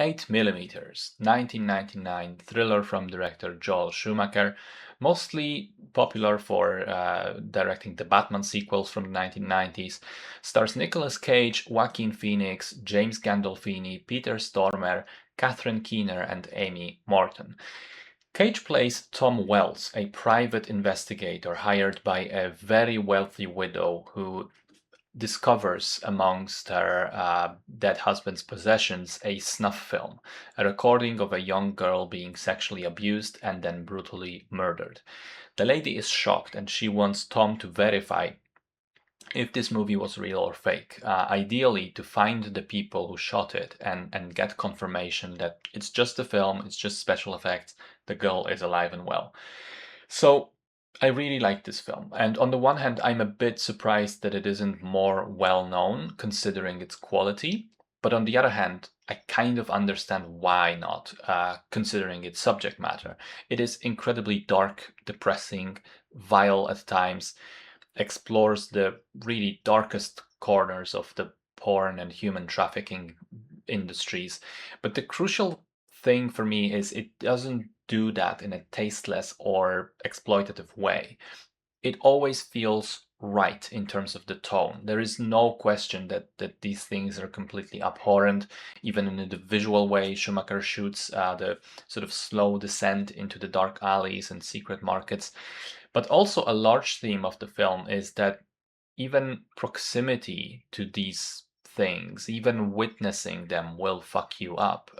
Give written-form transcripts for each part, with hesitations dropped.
8mm, 1999 thriller from director Joel Schumacher, mostly popular for directing the Batman sequels from the 1990s, stars Nicolas Cage, Joaquin Phoenix, James Gandolfini, Peter Stormare, Catherine Keener, and Amy Morton. Cage plays Tom Wells, a private investigator hired by a very wealthy widow who discovers amongst her dead husband's possessions a snuff film, a recording of a young girl being sexually abused and then brutally murdered. The lady is shocked and she wants Tom to verify if this movie was real or fake. Ideally, to find the people who shot it and get confirmation that it's just a film, it's just special effects, the girl is alive and well. So I really like this film. And on the one hand, I'm a bit surprised that it isn't more well known considering its quality. But on the other hand, I kind of understand why not, considering its subject matter. It is incredibly dark, depressing, vile at times, explores the really darkest corners of the porn and human trafficking industries. But the crucial thing for me is it doesn't do that in a tasteless or exploitative way. It always feels right in terms of the tone. There is no question that these things are completely abhorrent. Even in the visual way Schumacher shoots the sort of slow descent into the dark alleys and secret markets. But also a large theme of the film is that even proximity to these things, even witnessing them, will fuck you up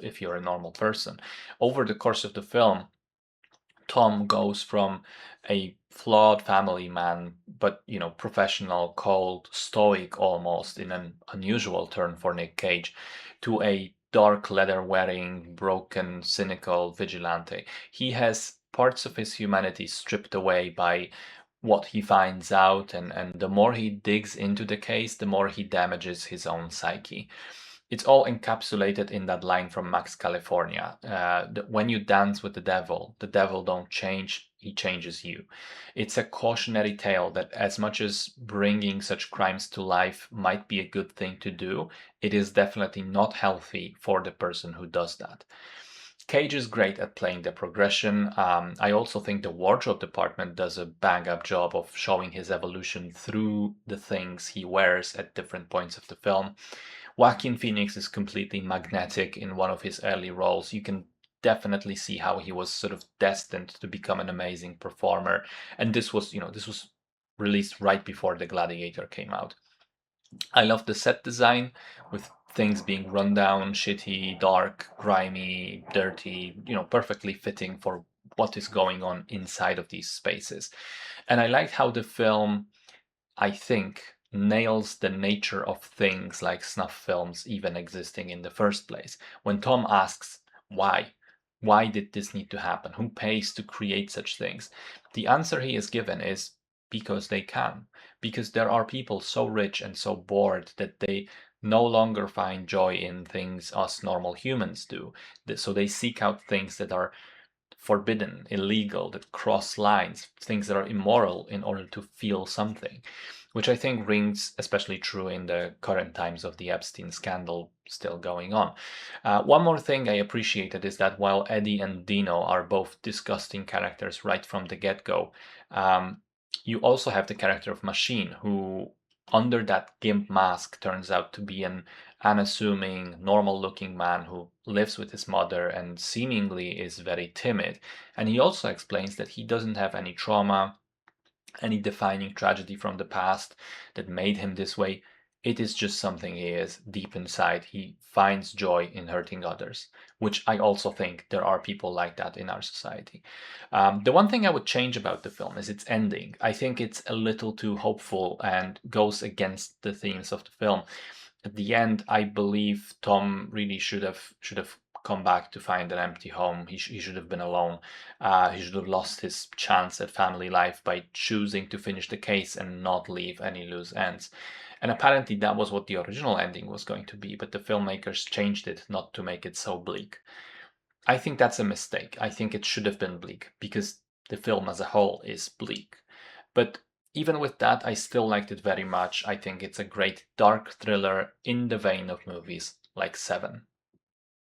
if you're a normal person. Over the course of the film, Tom goes from a flawed family man, but professional, cold, stoic almost, in an unusual turn for Nick Cage, to a dark leather wearing, broken, cynical vigilante. He has parts of his humanity stripped away by what he finds out, and the more he digs into the case, the more he damages his own psyche. It's all encapsulated in that line from Max California. When you dance with the devil don't change, he changes you. It's a cautionary tale that as much as bringing such crimes to life might be a good thing to do, it is definitely not healthy for the person who does that. Cage is great at playing the progression. I also think the wardrobe department does a bang up job of showing his evolution through the things he wears at different points of the film. Joaquin Phoenix is completely magnetic in one of his early roles. You can definitely see how he was sort of destined to become an amazing performer. And this was released right before The Gladiator came out. I love the set design with things being run down, shitty, dark, grimy, dirty, perfectly fitting for what is going on inside of these spaces. And I liked how the film, I think, nails the nature of things like snuff films even existing in the first place. When Tom asks, why? Why did this need to happen? Who pays to create such things? The answer he is given is because they can. Because there are people so rich and so bored that they no longer find joy in things us normal humans do. So they seek out things that are forbidden, illegal, that cross lines, things that are immoral in order to feel something, which I think rings especially true in the current times of the Epstein scandal still going on. One more thing I appreciated is that while Eddie and Dino are both disgusting characters right from the get-go, you also have the character of Machine, who under that gimp mask turns out to be an unassuming, normal looking man who lives with his mother and seemingly is very timid. And he also explains that he doesn't have any trauma, any defining tragedy from the past that made him this way. It is just something he is deep inside. He finds joy in hurting others, which I also think there are people like that in our society. The one thing I would change about the film is its ending. I think it's a little too hopeful and goes against the themes of the film. At the end, I believe Tom really should have come back to find an empty home. He should have been alone. He should have lost his chance at family life by choosing to finish the case and not leave any loose ends. And apparently that was what the original ending was going to be, but the filmmakers changed it not to make it so bleak. I think that's a mistake. I think it should have been bleak because the film as a whole is bleak. But even with that, I still liked it very much. I think it's a great dark thriller in the vein of movies like Seven.